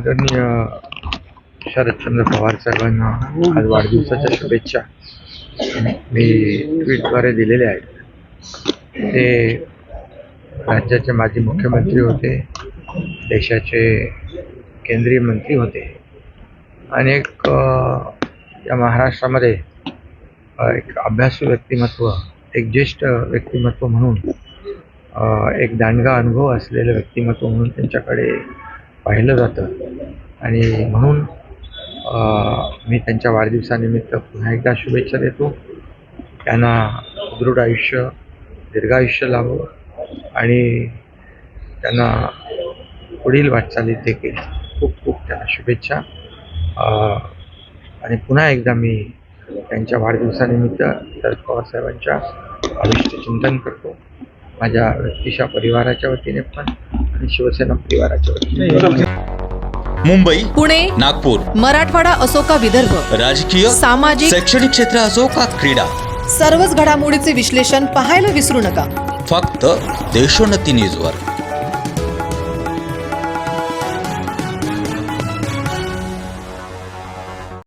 आदरणीय शरदचंद्र पवार साहेबांना आज वाढदिवसाच्या शुभेच्छा मी ट्विटद्वारे दिलेल्या आहेत. ते राज्याचे माजी मुख्यमंत्री होते, देशाचे केंद्रीय मंत्री होते आणि या महाराष्ट्रामध्ये एक अभ्यासू व्यक्तिमत्व, एक ज्येष्ठ व्यक्तिमत्व म्हणून, एक दांडगा अनुभव असलेलं व्यक्तिमत्व म्हणून त्यांच्याकडे पाहिलं जातं. आणि म्हणून मी त्यांच्या वाढदिवसानिमित्त पुन्हा एकदा शुभेच्छा देतो. त्यांना दृढ आयुष्य, दीर्घायुष्य लाभो आणि त्यांना पुढील वाटचालीत देखील खूप खूप त्यांना शुभेच्छा. आणि पुन्हा एकदा मी त्यांच्या वाढदिवसानिमित्त शरद पवार साहेबांच्या आयुष्य चिंतन करतो, माझ्या व्यक्तिशा परिवाराच्या वतीने पण आणि शिवसेना परिवाराच्या वतीने. मुंबई, पुणे, नागपूर, मराठवाडा असो का विदर्भ, राजकीय, सामाजिक, शैक्षणिक क्षेत्र असो का क्रीडा, सर्वच घडामोडीचे विश्लेषण पाहायला विसरू नका. फक्त देशोन्नती न्यूजवर.